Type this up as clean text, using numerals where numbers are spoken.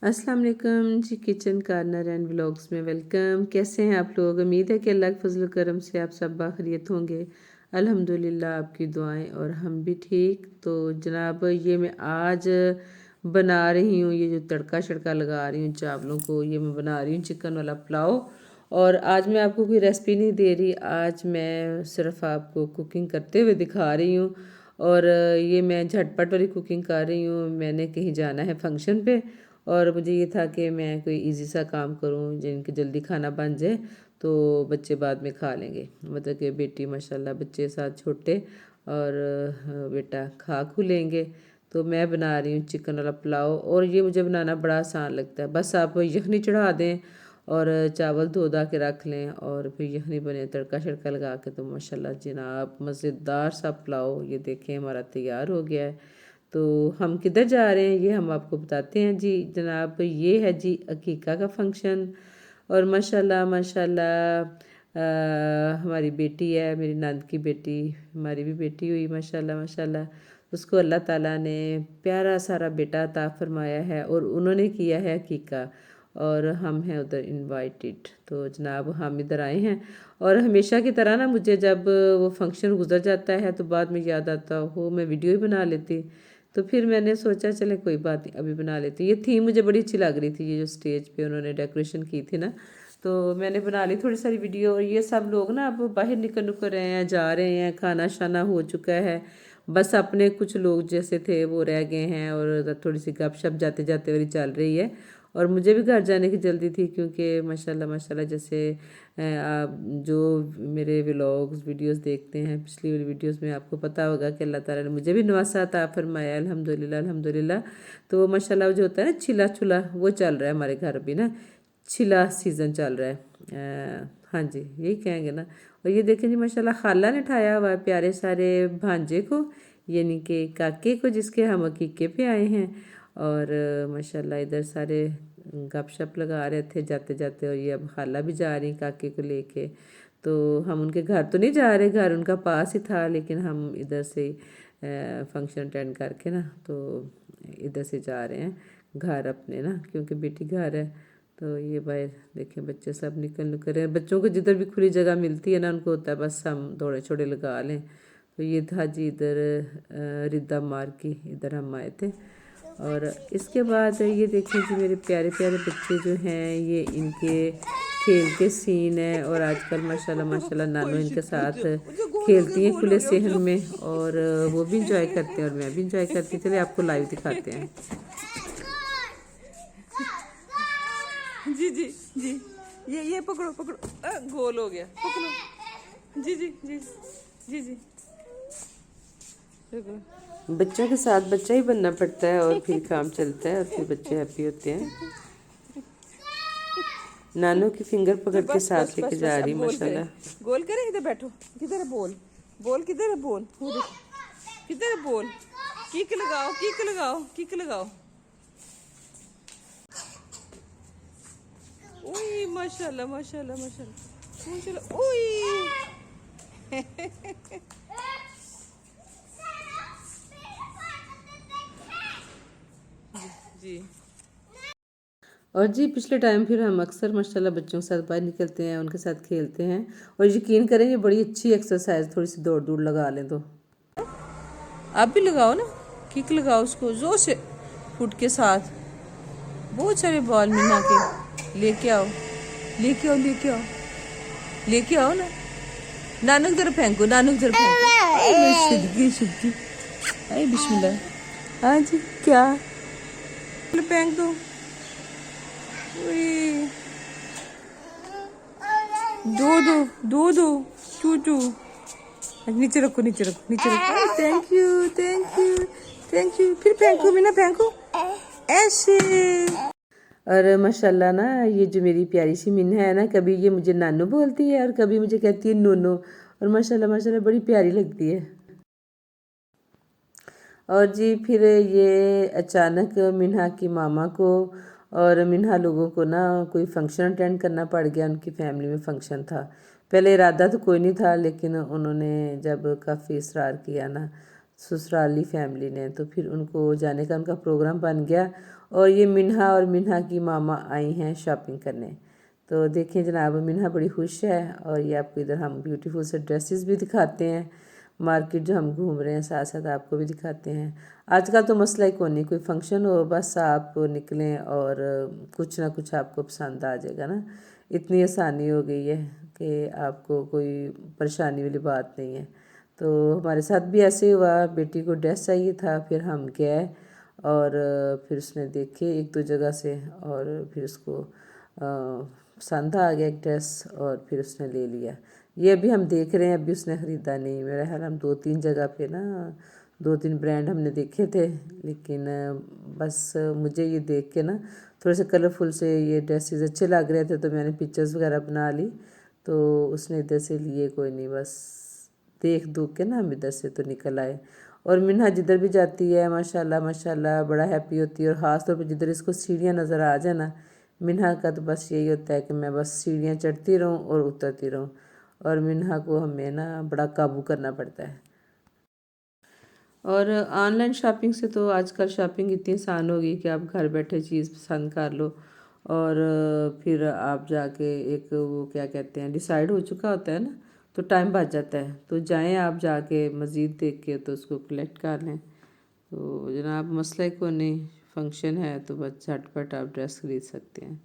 अस्सलाम वालेकुम जी। Kitchen corner and vlogs में वेलकम। कैसे हैं आप लोग? उम्मीद है कि अल्लाह के फजल करम से आप सब बाखैरियत होंगे। अल्हम्दुलिल्लाह आपकी दुआएं और हम भी ठीक। तो जनाब ये मैं आज बना रही हूँ, ये जो तड़का शड़का लगा रही हूँ चावलों को, ये मैं बना रही हूँ चिकन वाला पुलाव। और आज मैं आपको कोई रेसिपी नहीं दे रही, आज मैं सिर्फ आपको कुकिंग करते हुए दिखा रही हूँ। और ये मैं झटपट वाली कुकिंग कर रही हूँ। मैंने कहीं जाना है फंक्शन पे और मुझे ये था कि मैं कोई इजी सा काम करूं जिनके जल्दी खाना बन जाए तो बच्चे बाद में खा लेंगे। मतलब कि बेटी माशाल्लाह बच्चे साथ छोटे और बेटा खा खू लेंगे। तो मैं बना रही हूँ चिकन वाला पुलाव और ये मुझे बनाना बड़ा आसान लगता है। बस आप यखनी चढ़ा दें और चावल धो धा के रख लें और फिर यखनी बने तड़का शड़का लगा के तो माशाल्लाह जनाब मज़ेदार सा पुलाव ये देखें हमारा तैयार हो गया है। तो हम किधर जा रहे हैं ये हम आपको बताते हैं जी। जनाब ये है जी अकीका का फंक्शन और माशाल्लाह माशाल्लाह हमारी बेटी है, मेरी नंद की बेटी, हमारी भी बेटी हुई माशाल्लाह माशाल्लाह। उसको अल्लाह ताला ने प्यारा सारा बेटा अता फरमाया है और उन्होंने किया है अकीका और हम हैं उधर इनवाइटेड। तो जनाब हम इधर आए हैं और हमेशा की तरह ना मुझे जब वो फंक्शन गुजर जाता है तो बाद में याद आता हो मैं वीडियो ही बना लेती। तो फिर मैंने सोचा चले कोई बात नहीं अभी बना लेती। ये थीम मुझे बड़ी अच्छी लग रही थी, ये जो स्टेज पे उन्होंने डेकोरेशन की थी ना, तो मैंने बना ली थोड़ी सारी वीडियो। और ये सब लोग ना अब बाहर निकल नुकल रहे हैं, जा रहे हैं, खाना शाना हो चुका है। बस अपने कुछ लोग जैसे थे वो रह गए हैं और थोड़ी सी गपशप जाते जाते वाली चल रही है। और मुझे भी घर जाने की जल्दी थी क्योंकि माशाल्लाह माशाल्लाह जैसे आप जो मेरे व्लॉग्स वीडियोस देखते हैं पिछली वाली वीडियोस में आपको पता होगा कि अल्लाह ताला ने मुझे भी नवासा अता फरमाया अल्हम्दुलिल्लाह अल्हम्दुलिल्लाह। तो माशाल्लाह जो होता है ना छिला छुला वो चल रहा है हमारे घर भी ना, छिला सीज़न चल रहा है। हाँ जी यही कहेंगे ना। और ये देखें जी माशाल्लाह खाला ने ठाया हुआ है प्यारे सारे भांजे को, यानी कि काके को जिसके हम अकीके पे आए हैं। और माशाल्लाह इधर सारे गपशप लगा रहे थे जाते जाते और ये अब खाला भी जा रही काके को लेके। तो हम उनके घर तो नहीं जा रहे, घर उनका पास ही था लेकिन हम इधर से फंक्शन अटेंड करके ना तो इधर से जा रहे हैं घर अपने ना, क्योंकि बेटी घर है। तो ये बाहर देखें बच्चे सब निकल रहे हैं। बच्चों को जिधर भी खुली जगह मिलती है ना उनको होता है बस हम दौड़े छोड़े लगा लें। तो ये था जी इधर रिद्दा मार की इधर हम आए थे। और इसके बाद ये देखें जी मेरे प्यारे प्यारे बच्चे जो हैं ये इनके खेल के सीन है। और आजकल माशाल्लाह माशाल्लाह नानू इनके साथ खेलती हैं खुले सहन में और वो भी इंजॉय करते हैं और मैं भी इंजॉय करती हूँ। चलिए आपको लाइव दिखाते हैं। जी जी जी ये पकड़ो पकड़ो गोल हो गया पकड़ो जी जी जी जी जी बच्चों के साथ बच्चा ही बनना पड़ता है और फिर काम चलता है और फिर बच्चे हैप्पी होते हैं। नानू की फिंगर पकड़ के बस बस साथ लेके बस जा बस रही अब माशाल्लाह। गोल करे इधर बैठो किधर है बोल बोल किधर है बोल वो देखो किधर है बोल किक लगाओ किक लगाओ किक लगाओ ओए माशाल्लाह माशाल्लाह माशाल्लाह माशाल्लाह ओए जी और जी पिछले टाइम फिर हम अक्सर माशाल्लाह बच्चों के साथ बाहर निकलते हैं, उनके साथ खेलते हैं। और यकीन करें ये बड़ी अच्छी एक्सरसाइज, थोड़ी सी दौड़ दूड़ लगा लें तो। आप भी लगाओ ना किक लगाओ उसको जोर से फुट के साथ बहुत सारे बॉल मिला के लेके आओ लेके आओ लेके आओ लेके आओ ना नानक तरफ फेंको नानक तरफ फेंको सिद्धि सिद्धि अरे बिस्मिल्लाह हाँ जी क्या फेंक दो ओए, दो दो दो दो चू चू नीचे रखो नीचे रखो नीचे रखो thank you thank you thank you फिर फेंको मैं ना फेंको ऐसे। और माशाल्लाह ना ये जो मेरी प्यारी सी मिन्ना है ना, कभी ये मुझे नानू बोलती है और कभी मुझे कहती है नोनो। और माशाल्लाह माशाल्लाह बड़ी प्यारी लगती है। और जी फिर ये अचानक मिन्हा की मामा को और मिन्हा लोगों को ना कोई फंक्शन अटेंड करना पड़ गया। उनकी फैमिली में फंक्शन था। पहले इरादा तो कोई नहीं था लेकिन उन्होंने जब काफ़ी इसरार किया ना ससुराली फैमिली ने, तो फिर उनको जाने का उनका प्रोग्राम बन गया। और ये मिन्हा और मिन्हा की मामा आई हैं शॉपिंग करने। तो देखें जनाब, मिन्हा बड़ी खुश है। और ये आपको इधर हम ब्यूटीफुल से ड्रेसेस भी दिखाते हैं, मार्केट जो हम घूम रहे हैं साथ साथ आपको भी दिखाते हैं। आजकल तो मसला ही कौन नहीं, कोई फंक्शन हो बस आप निकलें और कुछ ना कुछ आपको पसंद आ जाएगा ना। इतनी आसानी हो गई है कि आपको कोई परेशानी वाली बात नहीं है। तो हमारे साथ भी ऐसे ही हुआ, बेटी को ड्रेस चाहिए था, फिर हम गए और फिर उसने देखे एक दो जगह से और फिर उसको पसंद आ गया एक ड्रेस और फिर उसने ले लिया। ये अभी हम देख रहे हैं, अभी उसने ख़रीदा नहीं। मेरा ख्याल हम 2-3 जगह पे ना 2-3 ब्रांड हमने देखे थे, लेकिन बस मुझे ये देख के ना थोड़े से कलरफुल से ये ड्रेसेस अच्छे लग रहे थे तो मैंने पिक्चर्स वगैरह बना ली। तो उसने इधर से लिए, कोई नहीं, बस देख दूख के ना हम इधर से तो निकल आए। और मिन्हा जिधर भी जाती है माशाल्लाह माशाल्लाह बड़ा हैप्पी होती है। और ख़ास तौर पर जिधर इसको सीढ़ियाँ नज़र आ जाए ना, मिन्हा का तो बस यही होता है कि मैं बस सीढ़ियाँ चढ़ती रहूँ और उतरती रहूँ। और मिन्हा को हमें ना बड़ा काबू करना पड़ता है। और ऑनलाइन शॉपिंग से तो आजकल शॉपिंग इतनी आसान हो गई कि आप घर बैठे चीज़ पसंद कर लो और फिर आप जाके एक वो क्या कहते हैं डिसाइड हो चुका होता है ना, तो टाइम बच जाता है। तो जाएं आप जाके मज़ीद देख के तो उसको कलेक्ट कर लें। तो जनाब मसला ही कोई नहीं, फंक्शन है तो बस झटपट आप ड्रेस खरीद सकते हैं।